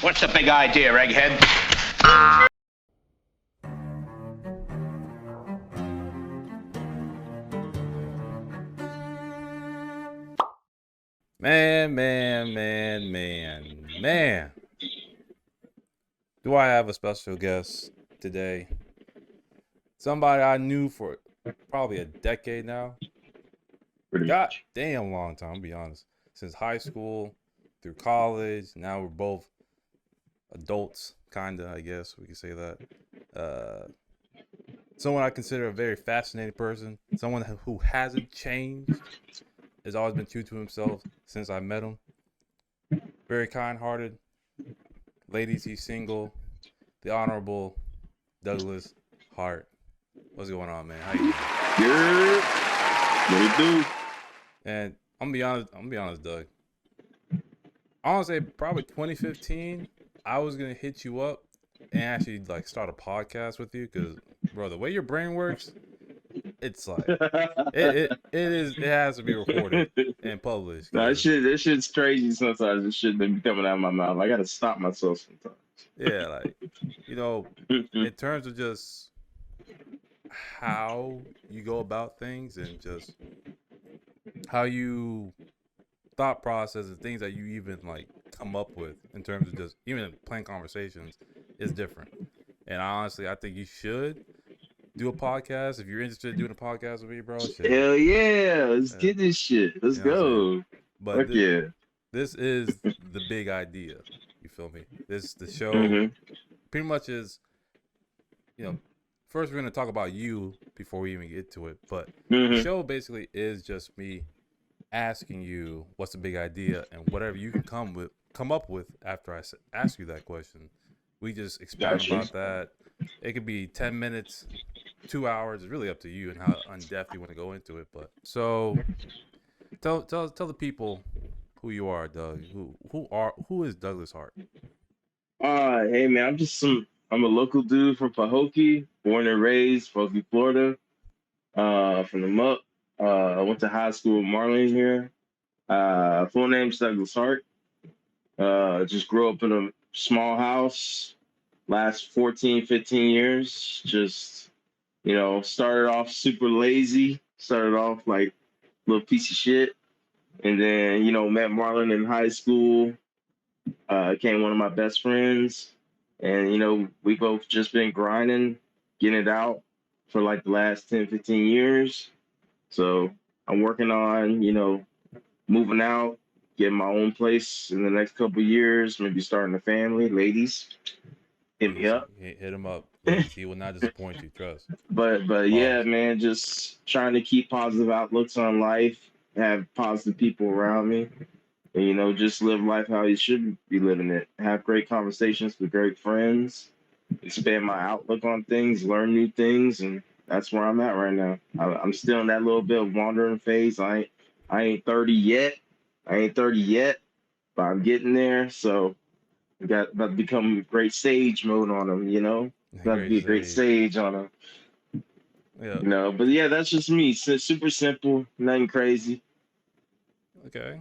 What's the big idea, egghead? Man. Do I have a special guest today? Somebody I knew for probably a decade now. Pretty God much. damn long time, I'll be honest. Since high school, through college, now we're both adults, kinda, I guess we could say that. Uh, Someone I consider a very fascinating person, someone who hasn't changed, has always been true to himself since I met him. Very kind-hearted. Ladies, he's single. The Honorable Douglas Hart. What's going on, man? How you Good. What it do? And I'm gonna be honest, Doug. I want to say probably 2015. I was gonna hit you up and actually like start a podcast with you because, bro, the way your brain works, it's like it has to be recorded and published. No, Cause this shit's crazy sometimes. This shit that be coming out of my mouth. I gotta stop myself sometimes. yeah, like you know, in terms of just how you go about things and just how you thought process and things that you even like come up with in terms of just even plain conversations is different. And honestly, I think you should do a podcast if you're interested in doing a podcast with me, bro. Shit, Hell yeah. Let's yeah, get this shit. Let's you know what I'm saying. go. But Fuck yeah. this is the big idea. You feel me? The show hmm pretty much is, you know, first we're gonna talk about you before we even get to it. But the hmm show basically is just me asking you what's the big idea and whatever you can come up with after I ask you that question. We just expound Gotcha. about that. It could be 10 minutes, 2 hours. It's really up to you and how in depth you want to go into it. But so tell the people who you are, Doug. Who is Douglas Hart? Hey man, I'm a local dude from Pahokee, born and raised, Pahokee, Florida. From the MUP. I went to high school with Marlon here. Full name's Douglas Hart. Just grew up in a small house. Last 14, 15 years. Just, started off super lazy. Started off like a little piece of shit. And then, met Marlon in high school. Became one of my best friends. And, we both just been grinding, getting it out for like the last 10, 15 years. So I'm working on, moving out, getting my own place in the next couple of years, maybe starting a family. Ladies, hit me Easy. up. Hit him up, ladies. He will not disappoint you. Trust. But yeah, Pause. man, just trying to keep positive outlooks on life, have positive people around me, and just live life how you should be living it. Have great conversations with great friends, expand my outlook on things, learn new things, and that's where I'm at right now. I'm still in that little bit of wandering phase. I ain't 30 yet. I ain't 30 yet, but I'm getting there. So we got about to become great sage mode on them, About to Great be a great sage. sage on them, Yeah. But yeah, that's just me. Super simple, nothing crazy. Okay.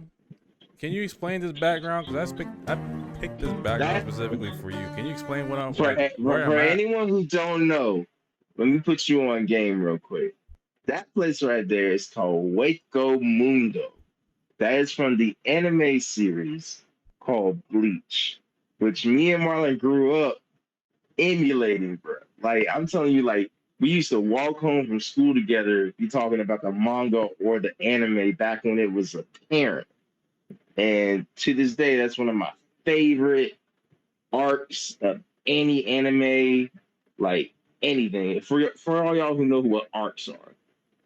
Can you explain this background? Because I picked this background That specifically for you. Can you explain what I'm for like where I'm for at? anyone who don't know, let me put you on game real quick. That place right there is called Waco Mundo. That is from the anime series called Bleach, which me and Marlon grew up emulating, bro. Like I'm telling you, like we used to walk home from school together, be talking about the manga or the anime back when it was apparent. And to this day, that's one of my favorite arcs of any anime, like anything. For all y'all who know what arcs are,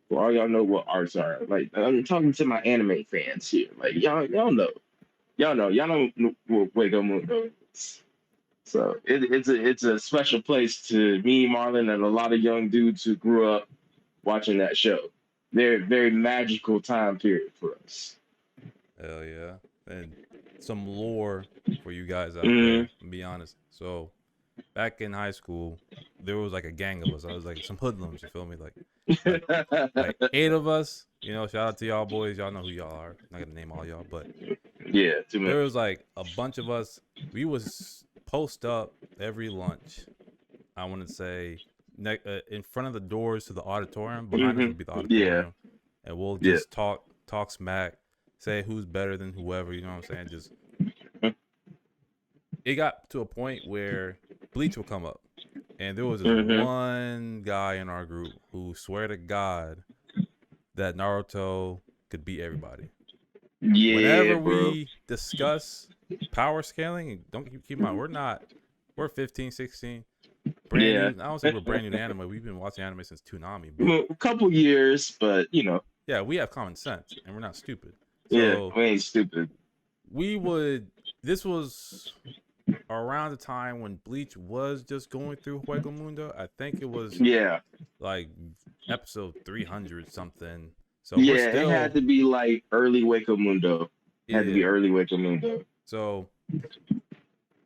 for all y'all know what arcs are, like I'm talking to my anime fans here. Like y'all know what Wake Mundo is. So it's a special place to me, Marlon, and a lot of young dudes who grew up watching that show. Very magical time period for us. Hell yeah. And some lore for you guys out hmm there. Be honest. So back in high school, there was like a gang of us. I was like some hoodlums. You feel me? Like like 8 of us. You know, shout out to y'all boys. Y'all know who y'all are. I'm not gonna name all y'all, but yeah, too there much. was like a bunch of us we was post up every lunch. I want to say in front of the doors to the auditorium. Behind us would be the Yeah. auditorium, and we'll Yeah. just talk smack, say who's better than whoever. You know what I'm saying? Just it got to a point where Bleach would come up, and there was this one guy in our group who swear to God that Naruto could beat everybody. Yeah, Whenever bro. we discuss power scaling, and don't keep in mind, we're 15, 16. Brand new. I don't say we're brand new to anime. We've been watching anime since Toonami, but A couple years, but yeah, we have common sense and we're not stupid. yeah, So we ain't stupid. This was around the time when Bleach was just going through Hueco Mundo. I think it was like episode 300 something. So we're still, it had to be like early Hueco Mundo. Had to be early Hueco Mundo. So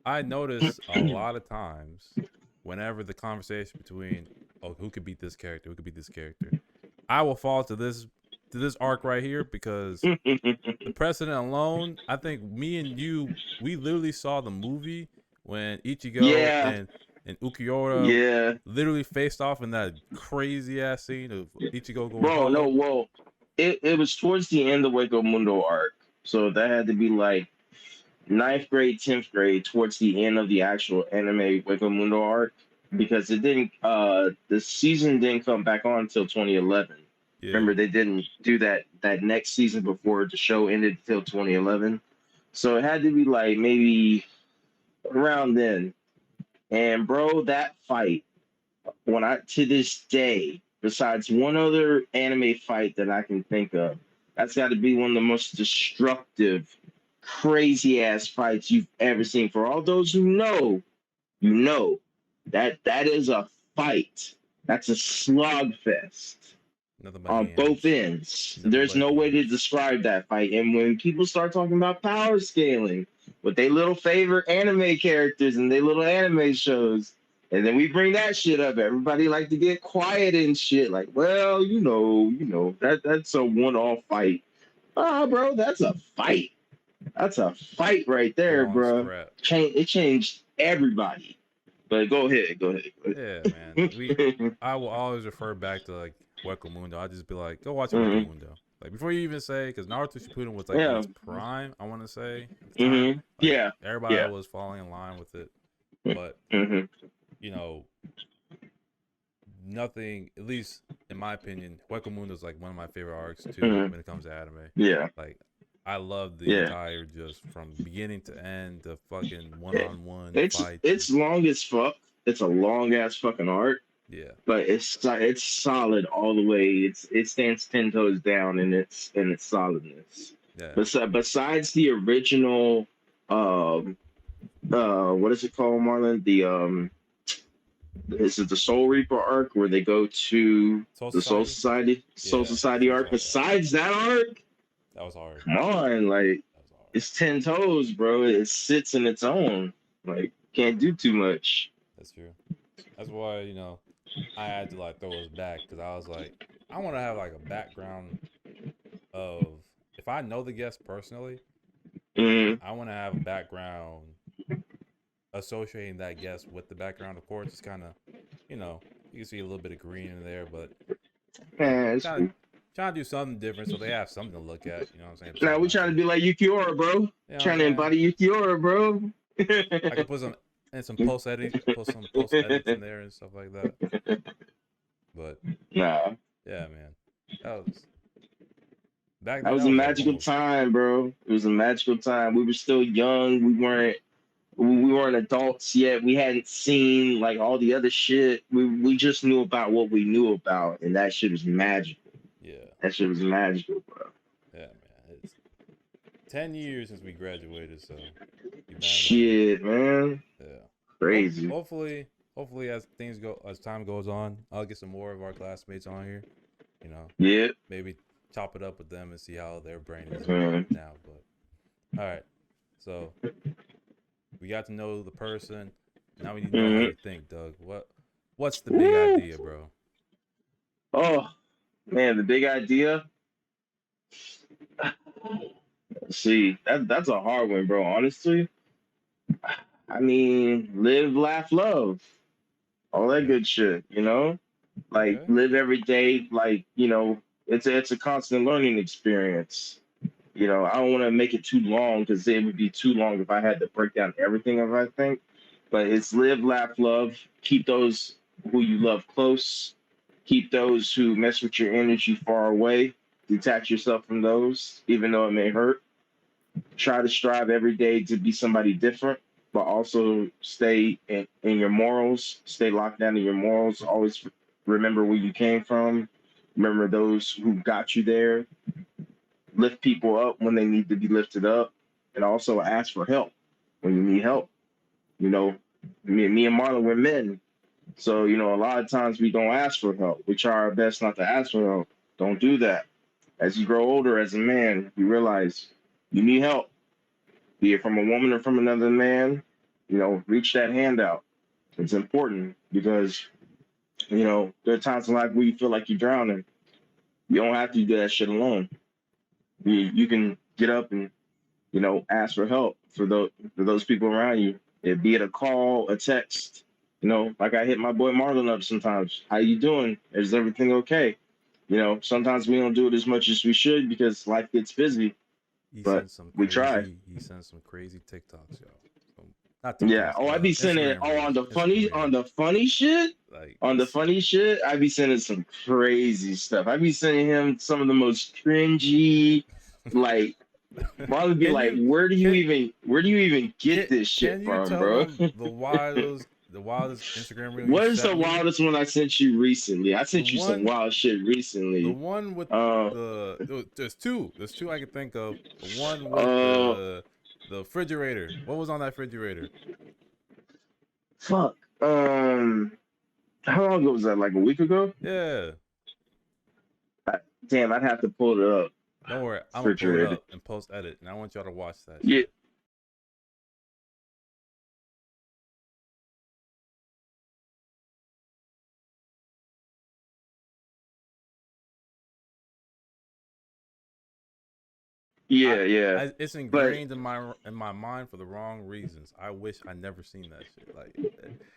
I noticed a lot of times whenever the conversation between who could beat this character, I will fall to this arc right here because the precedent alone. I think me and you, we literally saw the movie when Ichigo and Ukiura literally faced off in that crazy ass scene of Ichigo going. Bro, no, well, it was towards the end of Hueco Mundo arc, so that had to be like 9th grade, 10th grade, towards the end of the actual anime Hueco Mundo arc, because it didn't. The season didn't come back on until 2011. Yeah. Remember, they didn't do that next season before the show ended until 2011. So it had to be like maybe around then. And bro, that fight, to this day, besides one other anime fight that I can think of, that's got to be one of the most destructive, crazy ass fights you've ever seen. For all those who know, that is a fight. That's a slog fest on both ends. There's no way to describe that fight. And when people start talking about power scaling with their little favorite anime characters and their little anime shows, and then we bring that shit up, everybody like to get quiet and shit. Like, well, that's a one-off fight. Bro, that's a fight. That's a fight right there, bro. It changed everybody. But go ahead. Yeah, man. I will always refer back to like Hueco Mundo. I just be like, go watch Hueco Mundo. Like before you even say, because Naruto Shippuden was like in its prime, I want to say at the time. Like, everybody was falling in line with it, but nothing. At least in my opinion, Hueco Mundo is like one of my favorite arcs too when it comes to anime. Yeah, like I love the entire, just from beginning to end, the fucking one-on-one fight. It's long as fuck. It's a long ass fucking arc. Yeah, but it's solid all the way. It stands 10 toes down in its solidness. Yeah. Besides the original, what is it called, Marlon? Is it the Soul Reaper arc where they go to the Soul Society arc? Besides that arc, that was hard. Come on, like it's 10 toes, bro. It sits in its own. Like, can't do too much. That's true. That's why I had to like throw us back, because I was like, I want to have like a background of, if I know the guest personally, I want to have a background associating that guest with the background. Of course, it's kind of, you can see a little bit of green in there, but trying to do something different so they have something to look at. You know what I'm saying? Now we're trying to be like Yukiura, bro. Trying to embody Yukiura, bro. I could put some post edits in there and stuff like that. But yeah, man, that was a magical time, bro. It was a magical time. We were still young. We weren't adults yet. We hadn't seen like all the other shit. We just knew about what we knew about, and that shit was magical. Yeah, that shit was magical, bro. Yeah, man. It's 10 years since we graduated, so shit, man. Yeah, crazy. Hopefully, as time goes on, I'll get some more of our classmates on here. Yeah. Maybe chop it up with them and see how their brain is now. But all right, so we got to know the person. Now we need to know how you think, Doug. What's the big idea, bro? Oh man, the big idea. See, that's a hard one, bro. Honestly, I mean, live, laugh, love, all that Okay. good shit. Like Okay. live every day. Like it's a constant learning experience. I don't want to make it too long because it would be too long if I had to break down everything of I think. But it's live, laugh, love. Keep those who you love close. Keep those who mess with your energy far away. Detach yourself from those, even though it may hurt. Try to strive every day to be somebody different, but also stay in your morals. Stay locked down in your morals. Always remember where you came from. Remember those who got you there. Lift people up when they need to be lifted up, and also ask for help when you need help. You know, me and Marlon, we're men, so a lot of times we don't ask for help. We try our best not to ask for help. Don't do that. As you grow older as a man, you realize you need help, be it from a woman or from another man. Reach that hand out. It's important because there are times in life where you feel like you're drowning. You don't have to do that shit alone. You can get up and ask for help for those people around you. Be it a call, a text. Like I hit my boy Marlon up sometimes. How you doing? Is everything okay? Sometimes we don't do it as much as we should because life gets busy, He but sent some we try. crazy. He sent some crazy TikToks, yo. Not Yeah. TikToks. Oh, I be sending. Instagram Oh, on reels. the Instagram funny, on reels. the funny shit. Like, On the funny shit, I be sending some crazy stuff. I be sending him some of the most cringy, like Marlon be can like, you can where do you even get can this shit can you from, tell bro? them the wildest Instagram reel you What is the sent me? wildest one I sent you recently? I The sent you some one wild shit the recently. one with Uh, there's two. There's two I can think of. The one with uh, the refrigerator. What was on that refrigerator? fuck. How long ago was that? Like a week ago? Yeah. Damn, I'd have to pull it up. Don't worry, I'm gonna pull it Refrigerator. up and post edit, and I want y'all to watch that Yeah. shit. I, Yeah, yeah. it's But ingrained in my mind for the wrong reasons. I wish I never seen that shit. Like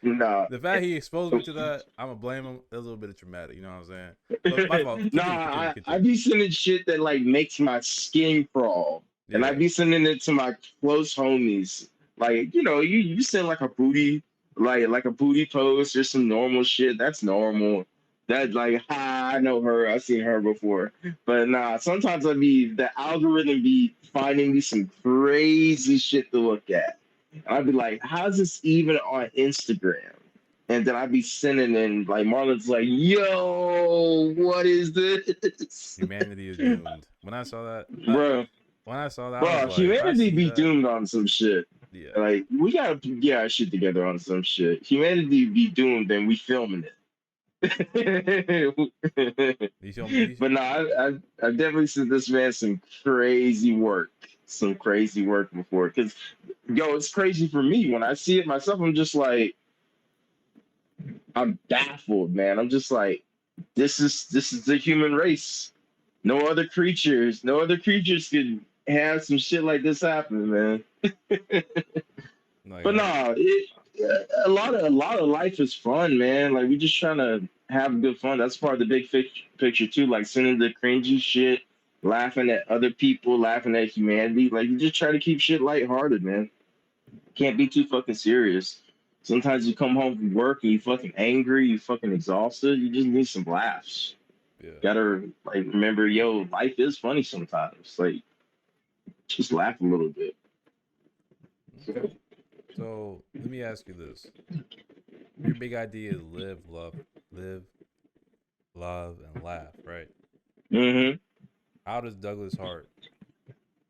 nah. the fact he exposed me to that, I'm gonna blame him. It's a little bit of traumatic, you know what I'm saying? But my fault. Nah, Continue, I continue. be sending shit that like makes my skin crawl, and I Yeah, be sending it to my close homies. Like you send like a booty, like a booty post or some normal shit. That's normal. That like, ha, I know her. I've seen her before. But nah, sometimes the algorithm be finding me some crazy shit to look at. I'd be like, how's this even on Instagram? And then I'd be sending in like Marlon's like, yo, what is this? humanity is doomed. When I saw that, bro, I was bro, like, if I humanity see be that, doomed on some shit. yeah. Like we gotta get our shit together on some shit. Humanity be doomed and we filming it. You feel me? But no, I definitely sent this man some crazy work. Some crazy work before. Cause it's crazy for me. When I see it myself, I'm just like, I'm baffled, man. I'm just like, this is the human race. No other creatures could have some shit like this happen, man. Like, But no, a lot of life is fun, man. Like we just trying to have good fun. That's part of the big picture too. Like sending the cringy shit, laughing at other people, laughing at humanity. Like you just try to keep shit lighthearted, man. Can't be too fucking serious. Sometimes you come home from work and you fucking angry, you fucking exhausted. You just need some laughs. yeah. Gotta like remember, yo, life is funny sometimes. Like just laugh a little bit. Okay. So let me ask you this: your big idea is live, love, and laugh, right? Hmm. How does Douglas Hart?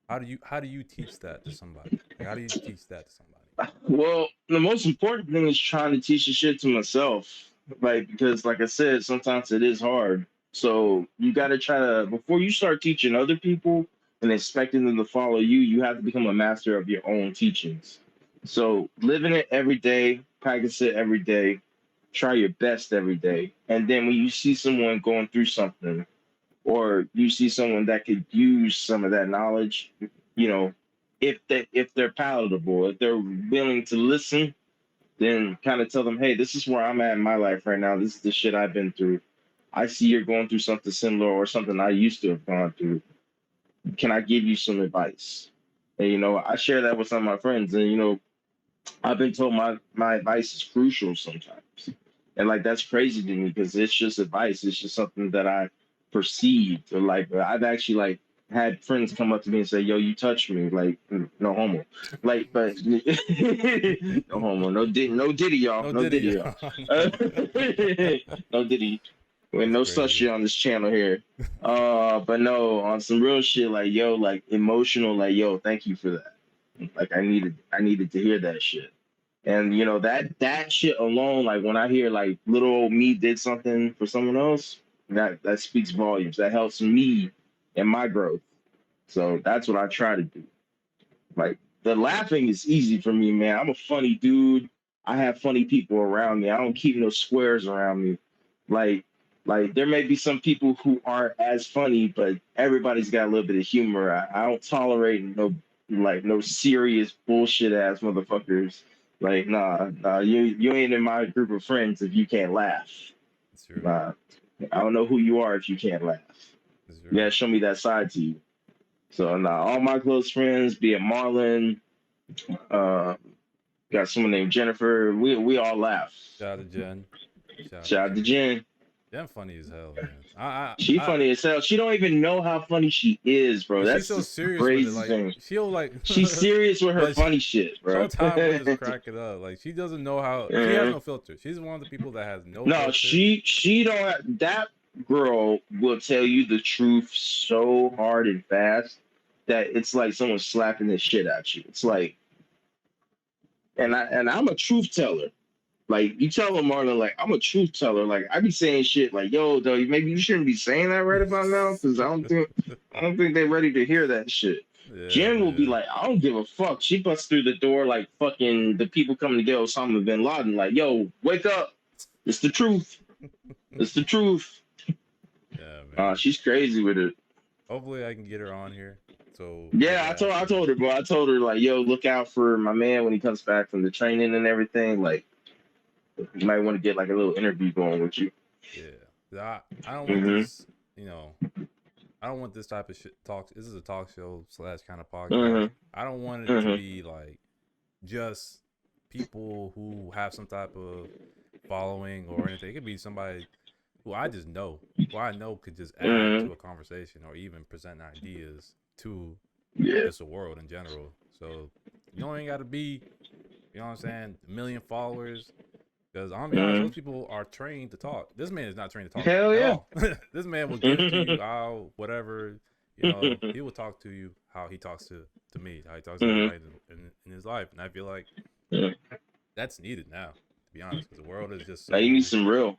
How do you teach that to somebody? Like, how do you teach that to somebody? Well, the most important thing is trying to teach the shit to myself. Like because like I said, sometimes it is hard. So you gotta try to before you start teaching other people and expecting them to follow you, you have to become a master of your own teachings. So living it every day, practice it every day, try your best every day. And then when you see someone going through something or you see someone that could use some of that knowledge, you know, if they're palatable, if they're willing to listen, then kind of tell them, hey, this is where I'm at in my life right now. This is the shit I've been through. I see you're going through something similar or something I used to have gone through. Can I give you some advice? And I share that with some of my friends, and I've been told my advice is crucial sometimes, and like that's crazy to me because it's just advice. It's just something that I perceived, or like I've actually like had friends come up to me and say, "Yo, you touched me," like no homo, like but no homo, no diddy, y'all, No no Diddy. diddy, y'all, no diddy. With That's no such crazy. shit on this channel here. But no, on some real shit, like yo, like emotional, like yo, thank you for that. Like I needed to hear that shit. And that shit alone, like when I hear like little old me did something for someone else, that speaks volumes. That helps me in my growth. So that's what I try to do. Like the laughing is easy for me, man. I'm a funny dude. I have funny people around me. I don't keep no squares around me. Like like there may be some people who aren't as funny, but everybody's got a little bit of humor. I don't tolerate no serious bullshit ass motherfuckers. Like nah, you ain't in my group of friends if you can't laugh. It's true. Nah, I don't know who you are if you can't laugh. It's You true. gotta show me that side to you. So nah, all my close friends, be it Marlon, uh, got someone named Jennifer. We all laugh. Shout out to Jen. Shout out to Shout out to Jen. Jen. Jen funny as hell, man. I She I funny as hell. She don't even know how funny she is, bro. and she's That's so just the serious with it. crazy Like thing. she'll like, She's serious with her but funny shit, bro. sometimes we'll just crack it up. Like she doesn't know how. She has Mhm. no filter. She's one of the people that has no No, filter. she don't. That girl will tell you the truth so hard and fast that it's like someone slapping the shit at you. It's like, and I'm a truth teller. Like you tell them, Marlon, like I'm a truth teller. Like I be saying shit like, "Yo, though, maybe you shouldn't be saying that right about now," because I don't think they're ready to hear that shit. Yeah, Jen will be man. like, "I don't give a fuck." She busts through the door like fucking the people coming to get Osama bin Laden. Like, "Yo, wake up! It's the truth. It's the truth." Yeah, man. She's crazy with it. Hopefully, I can get her on here so we Yeah, can I told ask I her. told her, bro. I told her like, "Yo, look out for my man when he comes back from the training and everything. Like, you might want to get like a little interview going with you." Yeah, I don't want Mm-hmm. this. You know, I don't want this type of shit talk. This is a talk show slash kind of podcast. Mm-hmm. I don't want it to Mm-hmm. be like just people who have some type of following or anything. It could be somebody who I just know, who I know could just add Mm-hmm. to a conversation or even present ideas to Yeah. just the world in general. So you don't ain't got to be, you know what I'm saying, a million followers. Because I'm gonna be honest, Mm-hmm. those people are trained to talk. This man is not trained to talk Hell at yeah. all. This man will give it to you how whatever, he will talk to you how he talks to me, how he talks to Mhm. everybody in his life. And I feel like Yeah. that's needed now, to be honest, because Now you need some real.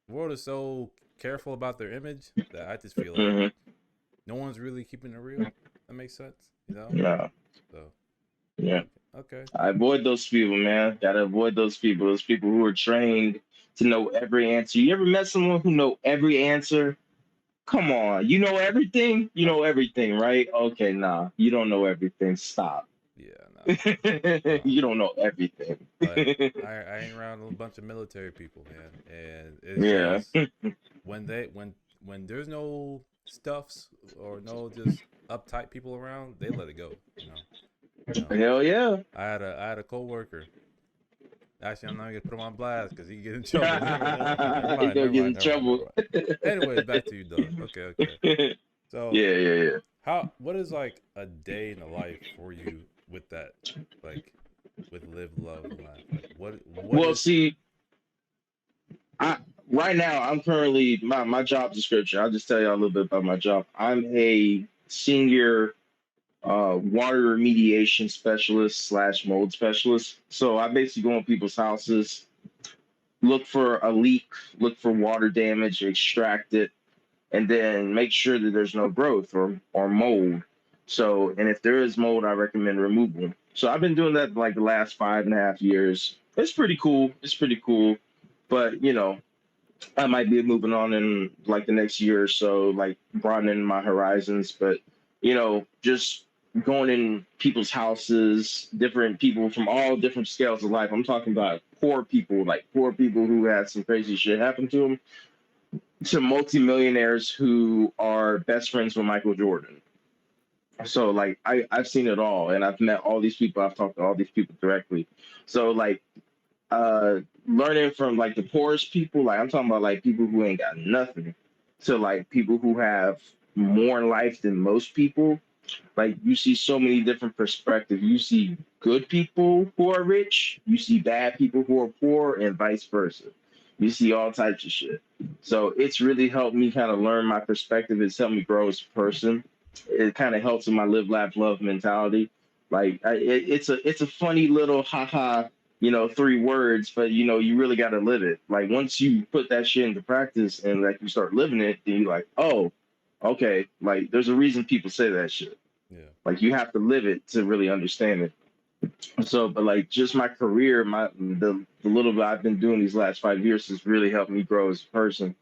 the world is so careful about their image that I just feel like Hmm. no one's really keeping it real. That makes sense, you know? Yeah. So Yeah. okay. I avoid those people, man. Gotta avoid those people. Those people who are trained to know every answer. You ever met someone who know every answer? Come on, you know everything. You I, know everything, right? Okay, nah, you don't know everything. Stop. yeah, no. You don't know everything. Like I ain't around a bunch of military people, man, and it's Yeah. just when when there's no stuffs or no just uptight people around, they let it go. You know. Hell yeah. I had a coworker. Actually, I'm not gonna put him on blast because he get in You trouble. Never mind. gonna Never get mind. in Never mind. Never trouble. mind. Anyways, back to you, Doug. Okay. Yeah, So yeah, yeah. what is like a day in the life for you with that, like with live, love, and laugh? Like what Well, is see, I right now I'm currently my job description. I'll just tell you a little bit about my job. I'm a senior water remediation specialist slash mold specialist. So I basically go in people's houses, look for a leak, look for water damage, extract it, and then make sure that there's no growth or mold. So, and if there is mold, I recommend removal. So I've been doing that like the last 5.5 years. It's pretty cool. It's pretty cool. But I might be moving on in like the next year or so, like broadening my horizons. But just going in people's houses, different people from all different scales of life. I'm talking about poor people, like poor people who had some crazy shit happen to them, to multimillionaires who are best friends with Michael Jordan. So like I've seen it all, and I've met all these people. I've talked to all these people directly. So like learning from like the poorest people, like I'm talking about like people who ain't got nothing, to like people who have more in life than most people. Like you see so many different perspectives. You see good people who are rich, you see bad people who are poor, and vice versa. You see all types of shit. So it's really helped me kind of learn my perspective. It's helped me grow as a person. It kind of helps in my live, laugh, love mentality. Like it's a funny little haha, 3 words, but you really got to live it. Like once you put that shit into practice and like you start living it, then you're like, oh, okay, like there's a reason people say that shit. Yeah. Like you have to live it to really understand it. So, but like just my career, the little bit I've been doing these last 5 years has really helped me grow as a person.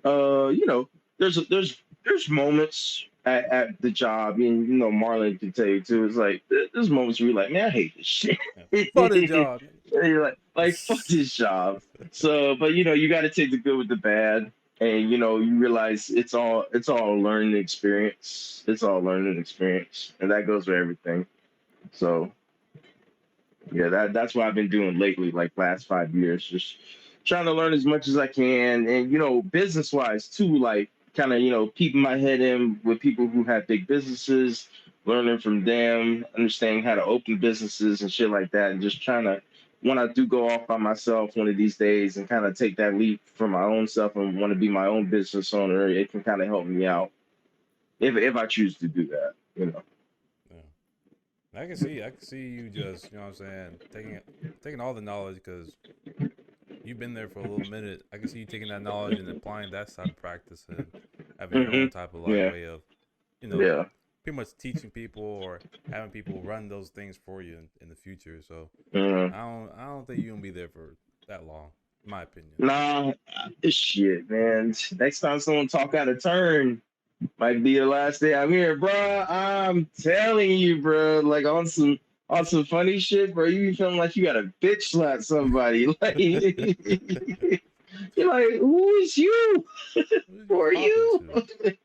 You know, there's moments at the job, and Marlon can tell you too. It's like there's moments where you're like, man, I hate this shit. Yeah. For the And job. you're like fuck this job. So, but you got to take the good with the bad, and you realize it's all a learning experience. It's all a learning experience, and that goes for everything. So yeah, that's what I've been doing lately, like last 5 years, just trying to learn as much as I can, and business wise too, like kind of keeping my head in with people who have big businesses, learning from them, understanding how to open businesses and shit like that, and just trying to when I do go off by myself one of these days and kind of take that leap for my own self and want to be my own business owner, it can kind of help me out if I choose to do that. Yeah. I can see you just, you know what I'm saying, taking all the knowledge because you've been there for a little minute. I can see you taking that knowledge and applying that type of practice and having your own type of like Yeah, way of, you know, yeah. pretty much teaching people or having people run those things for you in the future. So Mhm. I don't think you're gonna be there for that long, in my opinion. Nah, this shit, man. Next time someone talk out of turn, might be the last day I'm here, bro. I'm telling you, bro. Like on some funny shit, bro. You be feeling like you got to bitch slap somebody. Like you're like, who is you? Who are you Who are talking you,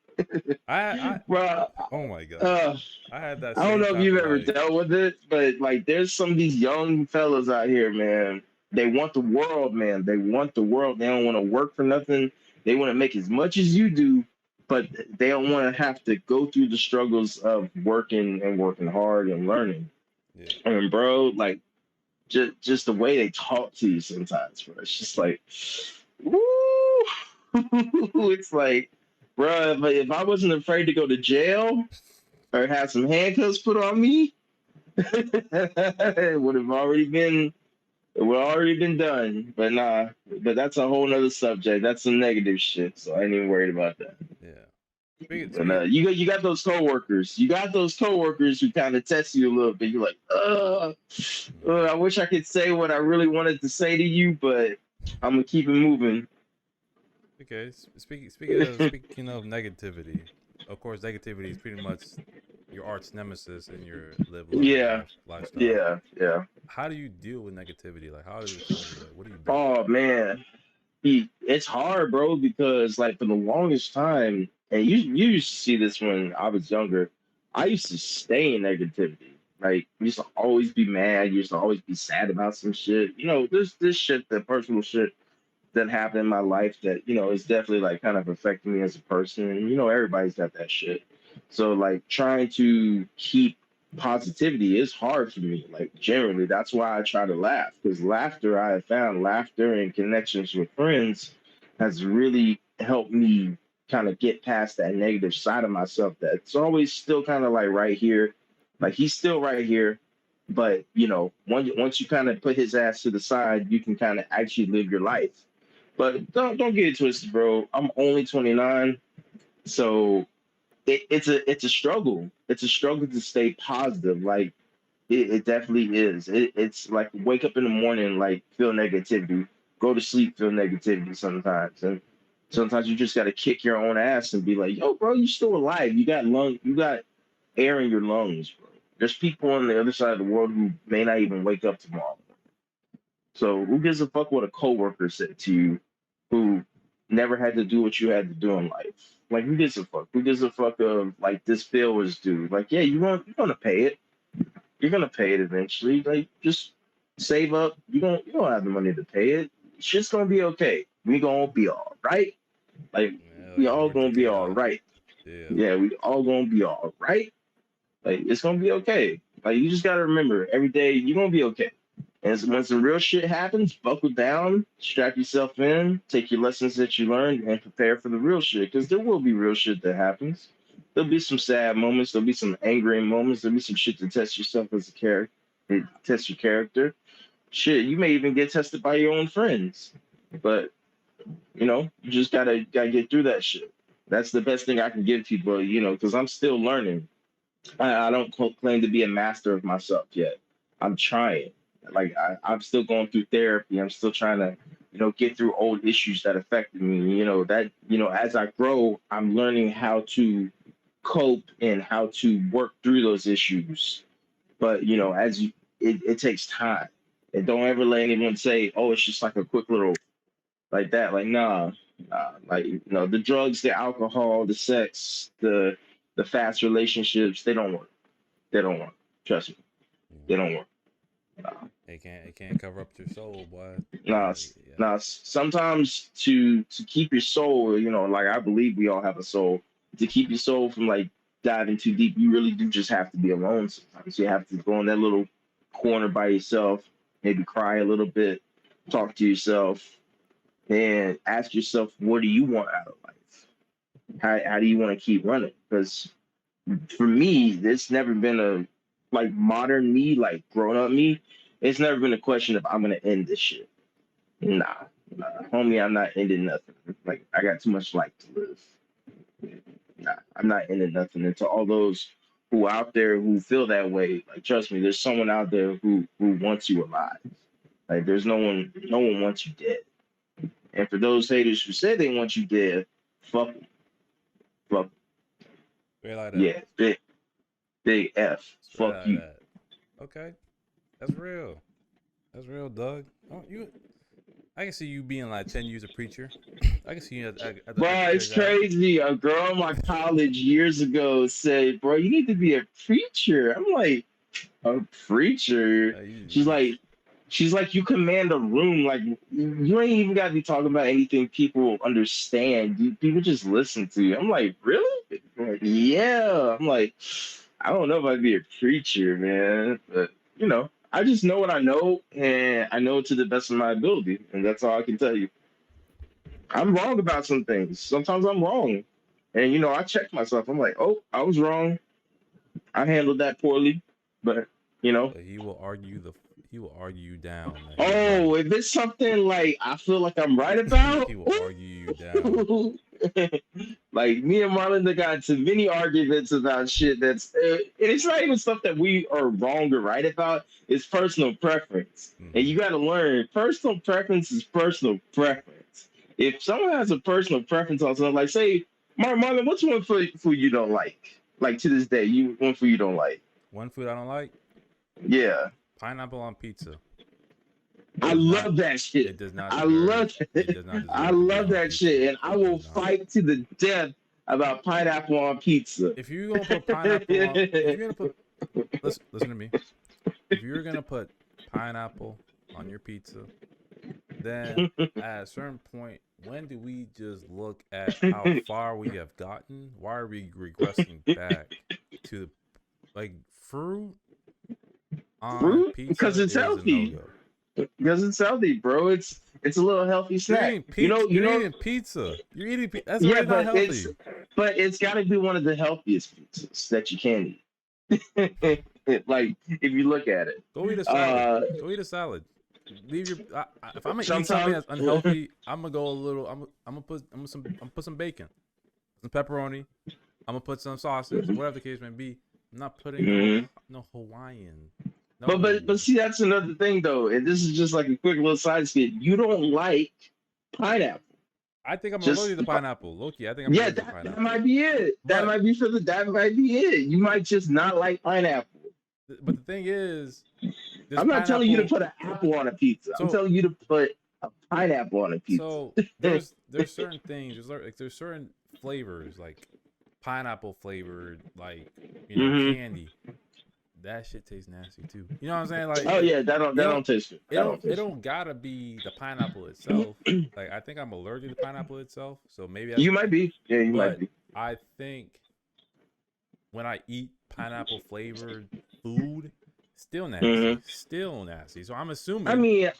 to? I bro? oh my god, Uh, I had that I don't same know if type you've of ever like dealt with it, but like there's some of these young fellas out here, man. They want the world, man. They want the world. They don't want to work for nothing. They want to make as much as you do, but they don't want to have to go through the struggles of working and working hard and learning. yeah. And bro, like just the way they talk to you sometimes, bro. It's just like, woo. It's like, bro, if I wasn't afraid to go to jail or have some handcuffs put on me, it would have already been it would already been done. But nah, but that's a whole nother subject. That's some negative shit. So I ain't even worried about that. Yeah. Speaking, And speaking, you got those coworkers. You got those coworkers who kind of test you a little bit. You're like, I wish I could say what I really wanted to say to you, but I'm gonna keep it moving. okay. Speaking of negativity, of course, negativity is pretty much your arch nemesis in your live, love, and Yeah, lifestyle. yeah, yeah. How do you deal with negativity? Like, how does it come to you? Like, what do you do? Oh man, it's hard, bro, because like for the longest time, and you used to see this when I was younger. I used to stay in negativity. Like, used to always be mad. Used to always be sad about some shit. This shit, the personal shit that happened in my life that is definitely like kind of affecting me as a person. And everybody's got that shit. So like trying to keep positivity is hard for me. Like generally, that's why I try to laugh, because laughter, I have found laughter and connections with friends has really helped me kind of get past that negative side of myself that's always still kind of like right here. Like he's still right here, but once you kind of put his ass to the side, you can kind of actually live your life. But don't get it twisted, bro. I'm only 29, so it's a struggle. It's a struggle to stay positive. Like it definitely is. It's like wake up in the morning, like feel negativity, go to sleep, feel negativity sometimes, and sometimes you just got to kick your own ass and be like, yo, bro, you still alive. You got lung. You got air in your lungs, bro. There's people on the other side of the world who may not even wake up tomorrow. So who gives a fuck what a coworker said to you who never had to do what you had to do in life? Like who gives a fuck? Who gives a fuck of like this bill was due? Like, yeah, you're gonna pay it. You're gonna pay it eventually. Like just save up. You don't have the money to pay it. Shit's gonna be okay. We gonna be all right. Like Hell we yeah, all word to gonna be all God. right. Yeah. Yeah, we all gonna be all right. Like it's gonna be okay. Like you just gotta remember every day you're gonna be okay. And when some real shit happens, buckle down, strap yourself in, take your lessons that you learned, and prepare for the real shit. Because there will be real shit that happens. There'll be some sad moments. There'll be some angering moments. There'll be some shit to test yourself as a character, test your character. Shit, you may even get tested by your own friends. But you just gotta get through that shit. That's the best thing I can give people, because I'm still learning. I don't claim to be a master of myself yet. I'm trying. Like I'm still going through therapy. I'm still trying to, get through old issues that affected me. As I grow, I'm learning how to cope and how to work through those issues. But it takes time. And don't ever let anyone say, "Oh, it's just like a quick little like that." Like, nah. Like, the drugs, the alcohol, the sex, the fast relationships, they don't work. They don't work. Trust me, they don't work. Nah, It can't cover up your soul, boy. nah, Yeah. nah. Sometimes to keep your soul, like I believe we all have a soul. To keep your soul from like diving too deep, you really do just have to be alone. Sometimes you have to go in that little corner by yourself, maybe cry a little bit, talk to yourself, and ask yourself, what do you want out of life? How do you want to keep running? Because for me, it's never been a like modern me, like grown up me. It's never been a question of I'm gonna end this shit. Nah, homie, I'm not ending nothing. Like I got too much life to live. Nah, I'm not ending nothing. And to all those who out there who feel that way, like trust me, there's someone out there who wants you alive. Like there's no one wants you dead. And for those haters who say they want you dead, fuck them. Fuck 'em. Straight like that. Yeah, big F. Straight Fuck like you. that. Okay. That's real. That's real, Doug. I can see you being like 10 years a preacher. I can see you Bro, as it's that. crazy. A girl in my college years ago said, "Bro, you need to be a preacher." I'm like, "A preacher?" She's You, like, "You command a room. Like, you ain't even got to be talking about anything people understand. People just listen to you." I'm like, "Really?" Like, yeah. I'm like, I don't know if I'd be a preacher, man, but I just know what I know, and I know it to the best of my ability, and that's all I can tell you. I'm wrong about some things. Sometimes I'm wrong. And I check myself. I'm like, oh, I was wrong. I handled that poorly. But you know, but he will argue you down that he was oh, right. if it's something like I feel like I'm right about, He will argue you down. like me and Marlon got into many arguments about shit and it's not even stuff that we are wrong or right about. It's personal preference, and Hmm. you got to learn personal preference is personal preference. If someone has a personal preference on something, like say, Marlon, what's one food you don't like? Like to this day, one food you don't like? One food I don't like: Yeah, pineapple on pizza. It I does not. love that shit. It does not I deserve. love It it. does not I deserve to be love on that pizza. shit, and I It will does not. fight to the death about pineapple on pizza. If you're gonna put pineapple on, if you're gonna put, listen to me. If you're gonna put pineapple on your pizza, then at a certain point, when do we just look at how far we have gotten? Why are we regressing back to like fruit on Fruit because pizza it's is a no healthy. go. Because it's healthy, bro. It's a little healthy You're snack. eating pizza. You You're know. eating pizza. You're eating. That's Yeah, already not healthy. but it's got to be one of the healthiest pizzas that you can eat. Like if you look at it, Go eat a salad. uh, Go eat a salad. Leave your. If I'm gonna eat something sometimes. that's unhealthy, I'm gonna go a little. I'm gonna put some bacon, some pepperoni. I'm gonna put some sausage, whatever the case may be. I'm not putting Mhm. no Hawaiian. But No. see, that's another thing though, and this is just like a quick little side skit. You don't like pineapple. I think I'm Just allergic to pineapple. Loki, I think I'm yeah, allergic to that pineapple. might be it. That But might be that might be it. You might just not like pineapple. but the thing is, there's I'm not telling you to pineapple. put an apple on a pizza. I'm So telling you to put a pineapple on a pizza. so there's certain things. There's certain flavors like pineapple flavored, like candy. That shit tastes nasty too. You know what I'm saying? Like Oh yeah, that you don't taste good. That don't it taste don't gotta be the pineapple itself. Like I think I'm allergic to pineapple itself, so maybe good. that's You the might thing. be. Yeah, you might But be. I think when I eat pineapple flavored food, still nasty, hmm still nasty. So I'm I assuming, mean,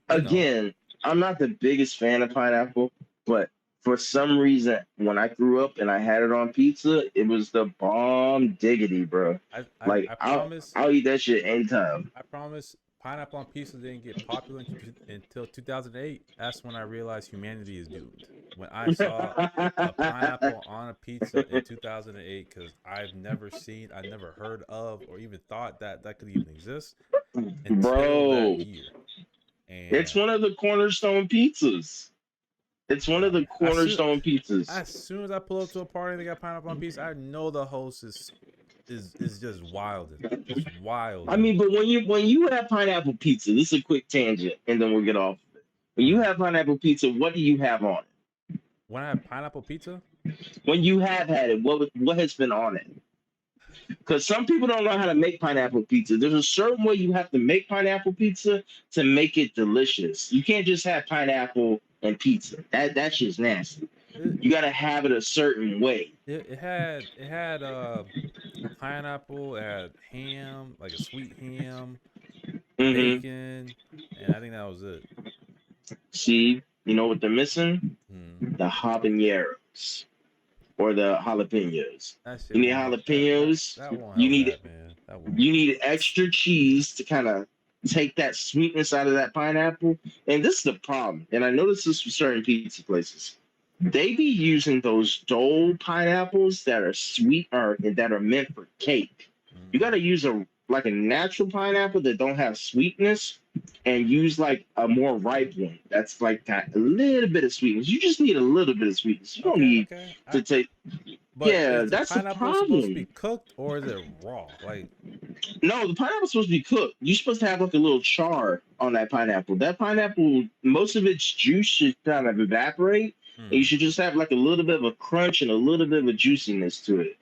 you know, again, I'm not the biggest fan of pineapple, but for some reason, when I grew up and I had it on pizza, it was the bomb diggity, bro. Like I I'll promise I'll eat that shit anytime. I promise pineapple on pizza didn't get popular until 2008. That's when I realized humanity is doomed. When I saw a pineapple on a pizza in 2008, because I never heard of, or even thought that that could even exist until that Bro, year. it's And one of the cornerstone pizzas. It's one of the as soon cornerstone pizzas. as soon as I pull up to a party and they got pineapple on pizza, I know the host is just wilding, just I wilding. mean, but when you have pineapple pizza, this is a quick tangent, and then we'll get off. When you Hmm. have pineapple pizza, what do you have on When I have pineapple pizza, it? When you have had it, what has been on it? Because some people don't know how to make pineapple pizza. There's a certain way you have to make pineapple pizza to make it delicious. You can't just have pineapple and pizza. That shit's nasty. it, You gotta have it a certain way. it had pineapple, it had ham, like a sweet ham, hmm bacon, and I think that was it. See, you know what they're missing? Hmm. The habaneros or the jalapenos. That shit You need won't help. jalapenos. That won't You help need that, man. That won't. you need extra cheese to kind of take that sweetness out of that pineapple. And this is the problem. And I noticed this with certain pizza places. They be using those Dole pineapples that are sweet or that are meant for cake. You got Mm-mm. to use a natural pineapple that don't have sweetness, and use like a more ripe one that's like got a little bit of sweetness. You just need a little bit of sweetness. You don't Okay, need okay. to take. But Yeah, is the that's the pineapple supposed to be problem. cooked or is it raw? Like, No, the pineapple's supposed to be cooked. You're supposed to have like a little char on that pineapple. That pineapple, most of its juice should kind of evaporate, and you hmm, should just have like a little bit of a crunch and a little bit of a juiciness to it.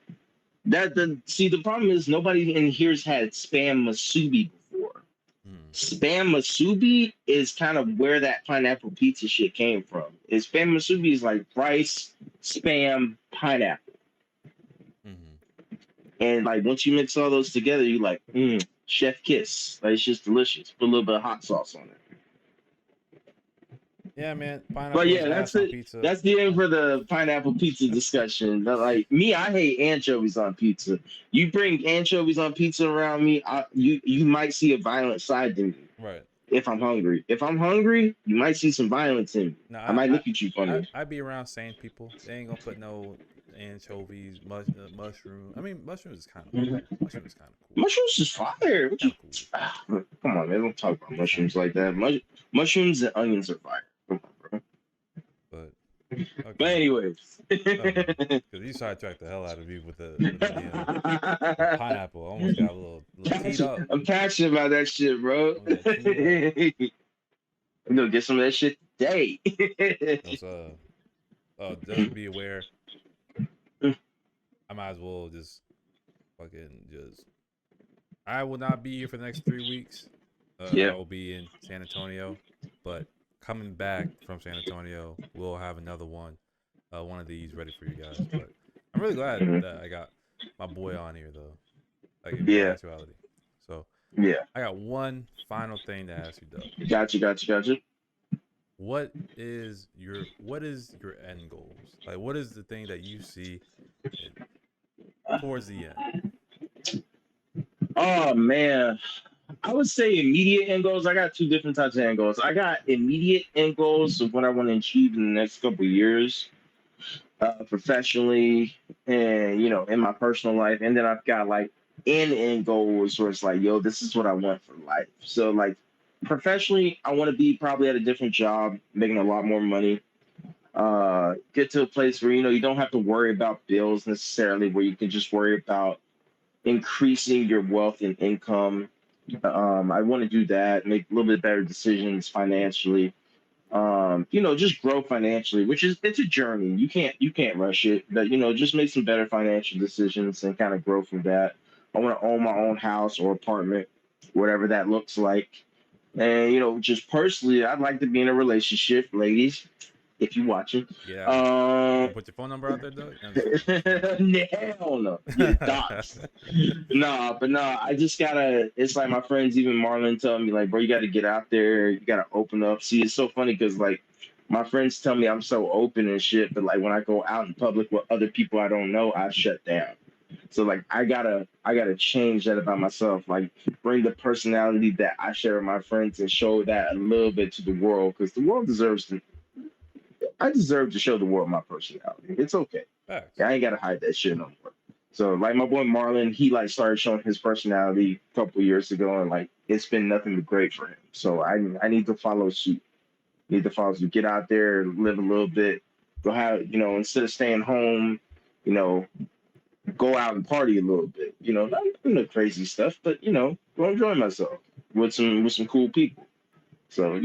The problem is nobody in here's had spam masubi before. hmm, Spam masubi is kind of where that pineapple pizza shit came from. Is spam masubi is like rice, spam, pineapple. hmm. And like once you mix all those together, you like, chef kiss. Like it's just delicious. Put a little bit of hot sauce on it. Yeah, man. But Pineapple is yeah, that's ass on it. pizza. That's the end for the pineapple pizza discussion. But like me, I hate anchovies on pizza. You bring anchovies on pizza around me, you might see a violent side to me Right. if I'm hungry. If I'm hungry, you might see some violence in me. I Now, might look at you funny. I be around sane people. They ain't gonna put no anchovies, mushroom. I mean, mushrooms is kind of cool. Mushroom is kind of cool. Mushrooms is fire. What you? Kind of cool. Come on, man. Don't talk about It's kind of mushrooms cool. like that. Mushrooms and onions are fire. Come on, bro. But But okay. anyways. Because you sidetracked the hell out of me with the pineapple. I almost got a little teed up. I'm passionate about that shit, bro. I got teed up. I'm gonna get some of that shit today. It's just be aware. I might as well just fucking just. I will not be here for the next 3 weeks. I Yeah. will be in San Antonio, but coming back from San Antonio, we'll have another one of these ready for you guys. But I'm really glad Mhm. that I got my boy on here, though. Like in real Yeah. actuality. So Yeah. I got one final thing to ask you, Doug. Gotcha. What is your end goals? Like, what is the thing that you see towards the end? Oh man. I would say immediate end goals. I got two different types of end goals. I got immediate end goals of what I want to achieve in the next couple of years, professionally and in my personal life. And then I've got like end goals where it's like, yo, this is what I want for life. So like professionally, I want to be probably at a different job, making a lot more money. Get to a place where you don't have to worry about bills necessarily, where you can just worry about increasing your wealth and income. I want to do that, make a little bit better decisions financially. Just grow financially, which is it's a journey. You can't rush it, but just make some better financial decisions and kind of grow from that. I want to own my own house or apartment, whatever that looks like. And just personally, I'd like to be in a relationship, ladies, if you're watching. Yeah. You Um, gonna put your phone number out there, Doug? I'm just hell no, get doxxed. Nah, but no, I just gotta. It's like my friends, even Marlon, tell me like, bro, you got to get out there. You got to open up. See, it's so funny because like my friends tell me I'm so open and shit, but like when I go out in public with other people I don't know, I shut down. So like I gotta change that about myself. Like bring the personality that I share with my friends and show that a little bit to the world because the world deserves to. I deserve to show the world my personality. It's okay. Facts. I ain't gotta hide that shit no more. So like my boy Marlon, he like started showing his personality a couple years ago, and like it's been nothing but great for him. So I need to follow suit. Need to follow suit. Get out there, live a little bit. Go have instead of staying home, you know, go out and party a little bit. Not no crazy stuff, but go enjoy myself with some cool people. So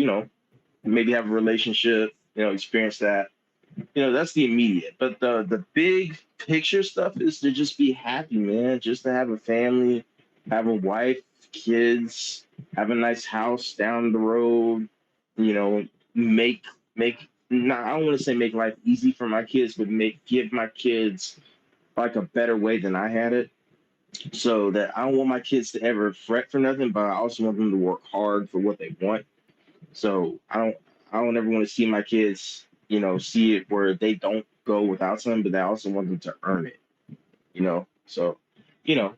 maybe have a relationship. Experience that. That's the immediate. But the big picture stuff is to just be happy, man. Just to have a family, have a wife, kids, have a nice house down the road. Make not I don't want to say make life easy for my kids, but give my kids like a better way than I had it. So that I don't want my kids to ever fret for nothing, but I also want them to work hard for what they want. So I don't ever want to see my kids, see it where they don't go without something, but I also want them to earn it, So,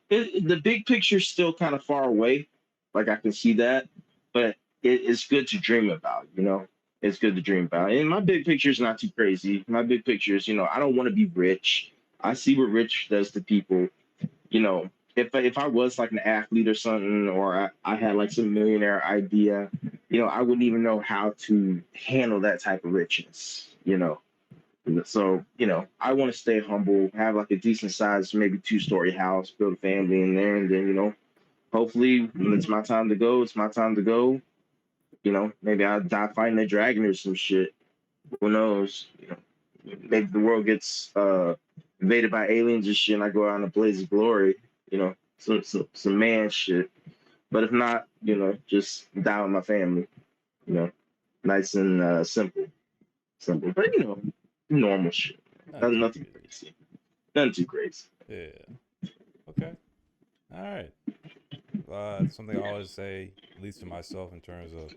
the big picture's still kind of far away. Like I can see that, but it's good to dream about. It's good to dream about. And my big picture is not too crazy. My big picture is, I don't want to be rich. I see what rich does to people. If I was like an athlete or something, or I had like some millionaire idea, I wouldn't even know how to handle that type of richness. So, I want to stay humble, have like a decent sized, maybe 2-story house, build a family in there, and then, hopefully when it's my time to go, it's my time to go. Maybe I'll die fighting a dragon or some shit. Who knows? Maybe the world gets invaded by aliens and shit, and I go out in a blaze of glory. Some man shit. But if not, just die with my family. You know, Nice and simple. But normal shit. not too Nothing crazy. crazy. Nothing too crazy. Yeah. Okay. All right. Something I always say, at least to myself, in terms of,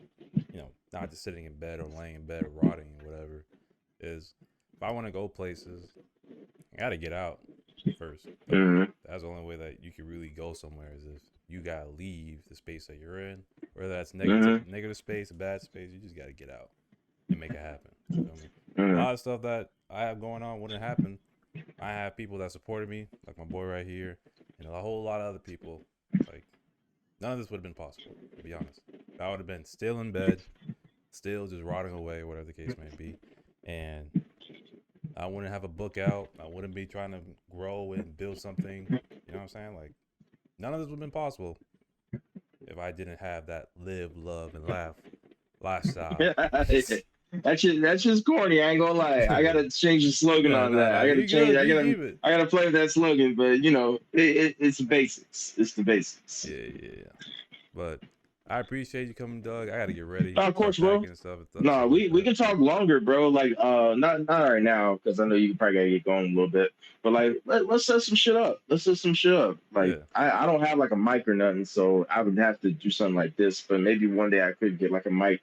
not just sitting in bed or laying in bed or rotting or whatever, is if I want to go places, I got to get out first. Like, Mm-hmm. that's the only way that you can really go somewhere is if you got to leave the space that you're in, whether that's Mm-hmm. negative space, a bad space, you just got to get out and make it happen. You feel me? A Mm-hmm. lot of stuff that I have going on wouldn't happen. I have people that supported me, like my boy right here, and a whole lot of other people. Like, none of this would have been possible, to be honest. I would have been still in bed, still just rotting away, whatever the case may be. And I wouldn't have a book out. I wouldn't be trying to grow and build something. You know what I'm saying? Like, none of this would have been possible if I didn't have that live, love, and laugh lifestyle. That's just corny. I ain't gonna lie. I gotta change the slogan Nah, on nah, that. nah. I gotta You change. good. I You gotta. keep it. I gotta play with that slogan. But it's the basics. It's the basics. Yeah. But I appreciate you coming, Doug. I got to get ready, Oh, of start course, bro. packing and No, stuff like we that. can talk longer, bro. Like not right now because I know you probably gotta get going a little bit. But like let's set some shit up. Let's set some shit up. Like Yeah. I don't have like a mic or nothing, so I would have to do something like this. But maybe one day I could get like a mic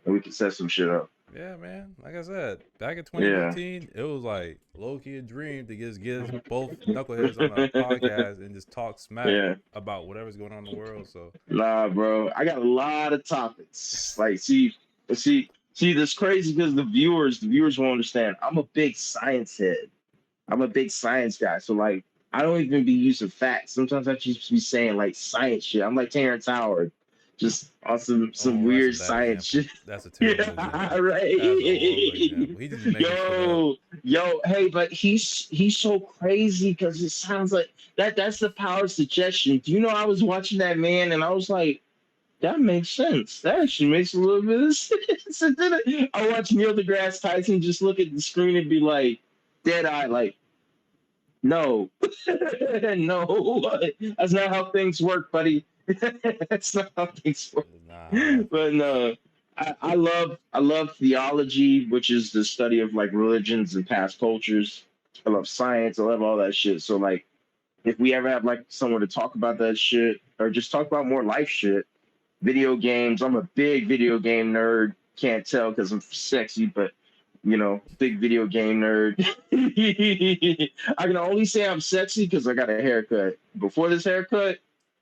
and we could set some shit up. Yeah, man. Like I said, back in Yeah. 2015, it was like low key a dream to just get us both knuckleheads on a podcast and just talk smack Yeah. about whatever's going on in the world. So, Nah, bro. I got a lot of topics. Like, see, this crazy because the viewers won't understand. I'm a big science head. I'm a big science guy. So like I don't even be using facts. Sometimes I just be saying like science shit. I'm like Terrence Howard. just on some Oh, that's a weird bad science example. shit. That's a terrible Yeah, example. That's a horrible right. example. He just making shit up. Yo, hey, but he's so crazy because it sounds like that's the power of suggestion. Do you know I was watching that man and I was like, that makes sense. That actually makes a little bit of sense. And then I watched Neil deGrasse Tyson just look at the screen and be like, dead eye, like, no, no, that's not how things work, buddy. That's not how things work. It's not how life But works. no, I love theology, which is the study of like religions and past cultures. I love science. I love all that shit. So like, if we ever have like someone to talk about that shit or just talk about more life shit, video games. I'm a big video game nerd. Can't tell because I'm sexy, but big video game nerd. I can only say I'm sexy because I got a haircut. Before this haircut,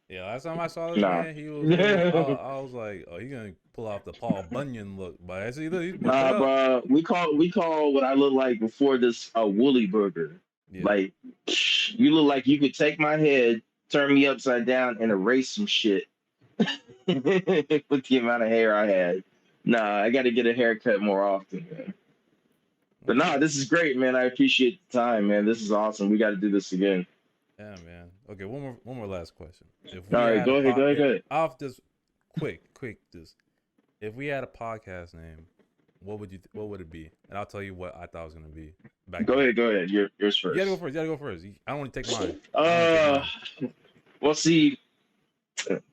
Yeah, last time I saw this nah. man, he was a little. I was like, oh, he's gonna pull off the Paul Bunyan look, but I see, look, he's butchered Nah, up. bro. We call what I look like before this a woolly burger. Yeah. Like you look like you could take my head, turn me upside down, and erase some shit. With the amount of hair I had. Nah, I got to get a haircut more often, man. But nah, this is great, man. I appreciate the time, man. This is awesome. We got to do this again. Yeah, man. Okay, one more last question. If All we right, had go ahead, go ahead. off this quick, just if we had a podcast name, what would it be? And I'll tell you what I thought it was gonna be. Go ahead. Yours first. You gotta go first. I don't want to take mine. Well, see,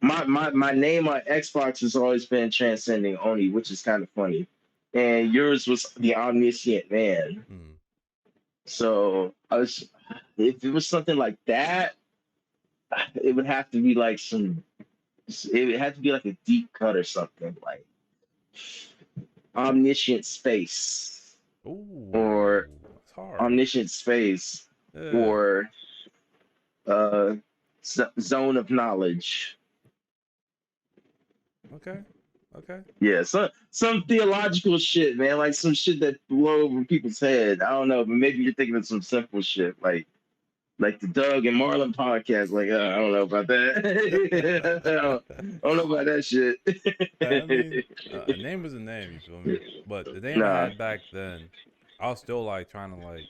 my name on Xbox has always been Transcending Oni, which is kind of funny, and yours was the Omniscient Man. Hmm. So if it was something like that, it would have to be like it would have to be like a deep cut or something like Omniscient Space Ooh, or it's hard. Omniscient Space or Zone of Knowledge. Okay. Yeah, some theological shit, man. Like some shit that blow over people's head. I don't know, but maybe you're thinking of some simple shit, like the Doug and Marlon podcast. Like, I don't know about that. I don't know about that shit. I mean, a name is a name. You feel me? But the name I Nah. had back then, I was still like trying to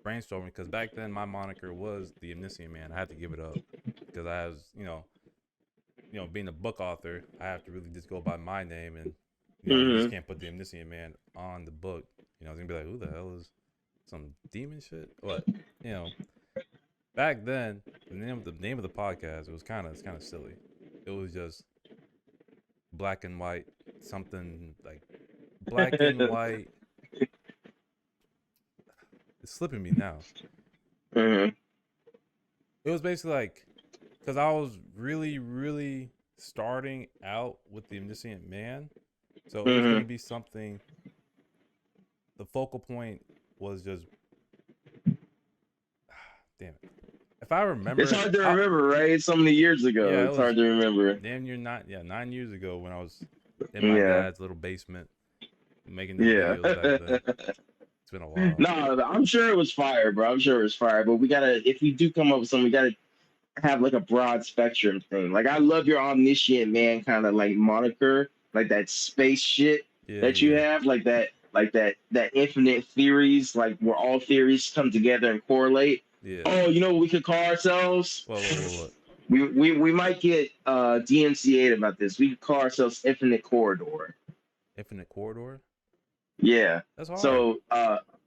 brainstorming because back then my moniker was the Omniscient Man. I had to give it up because I was being a book author, I have to really just go by my name, and you just can't put the Omniscient Man on the book. It's gonna be like, who the hell is some demon shit? But back then the name of the podcast, it's kind of silly. It was just black and white, something like black and white. It's slipping me now. It was basically like, because I was really, really starting out with the Omniscient Man. So it was going to be something, the focal point was just, damn it. If I remember. It's hard to remember, right? So many years ago. Yeah, it's hard to remember. Damn near 9 years ago when I was in my dad's little basement making the videos back then. It's been a while. No, I'm sure it was fire, bro. I'm sure it was fire. But if we do come up with something, we gotta have like a broad spectrum thing. Like I love your Omniscient Man kind of like moniker, like that space shit that you have, like that infinite theories, like where all theories come together and correlate. Yeah. Oh, you know what we could call ourselves? What? We might get DMCA'd about this. We could call ourselves Infinite Corridor. Infinite Corridor? Yeah. That's hard. So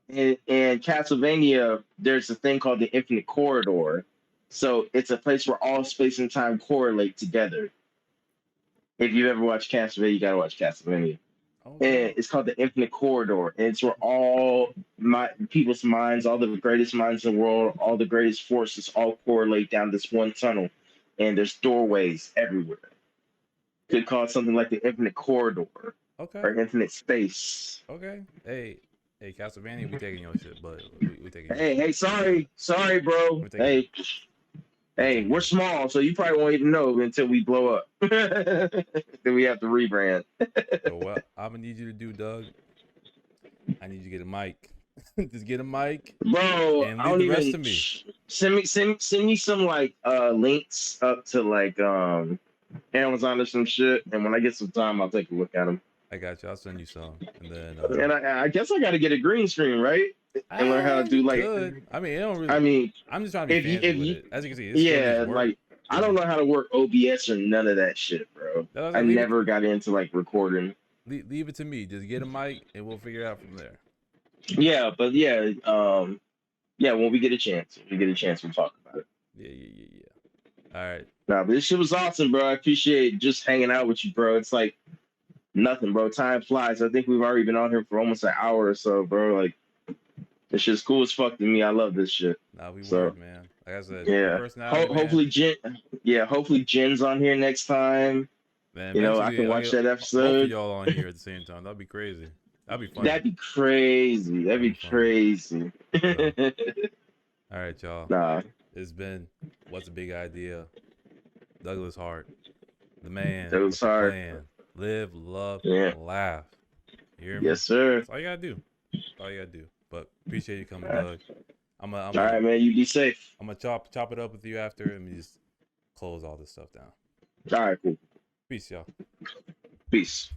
in Castlevania, there's a thing called the Infinite Corridor. So it's a place where all space and time correlate together. If you ever watched Castlevania, you gotta watch Castlevania. Okay. And it's called the Infinite Corridor. And it's where all people's minds, all the greatest minds in the world, all the greatest forces all correlate down this one tunnel. And there's doorways everywhere. Could call it something like the Infinite Corridor. Okay. Or Infinite Space. Okay. Hey, Castlevania, we taking your shit, but we taking. Hey, sorry, bro. Hey, we're small, so you probably won't even know until we blow up. Then we have to rebrand. So what I'm gonna need you to do, Doug? I need you to get a mic. Just get a mic, bro. And leave the rest to me. Send me some like links up to like Amazon or some shit. And when I get some time, I'll take a look at them. I got you. I'll send you some, and then And I guess I got to get a green screen, right? And learn how to do you like. could. I mean, it don't I really. mean, I'm just trying to be fancy if with you, it. As you can see, it still needs yeah, work. like I don't know how to work OBS or none of that shit, bro. That's what I I leave it. never got into like recording. Leave it to me. Just get a mic, and we'll figure it out from there. Yeah, but yeah, when we get a chance, we'll talk about it. Yeah. All right. Nah, but this shit was awesome, bro. I appreciate just hanging out with you, bro. It's like nothing, bro. Time flies. I think we've already been on here for almost an hour or so, bro. Like, this shit's cool as fuck to me. I love this shit. Nah, we So, word, man. Like I said, your yeah. personality, man. Hopefully Jen's on here next time. Man, You know, I can watch that both episode. of y'all on here at the same time. That'd be crazy. That'd be fun. That'd be crazy. That'd be crazy. All right, y'all. Nah. It's been What's a Big Idea? Douglas Hart, the man. Douglas Hart. Plan. Live, love, Yeah. laugh. You hear me? Yes, sir. That's all you gotta do. That's all you gotta do. But appreciate you coming, Doug. All right, man. You be safe. I'm gonna chop it up with you after, and we just close all this stuff down. All right, cool. Peace, y'all. Peace.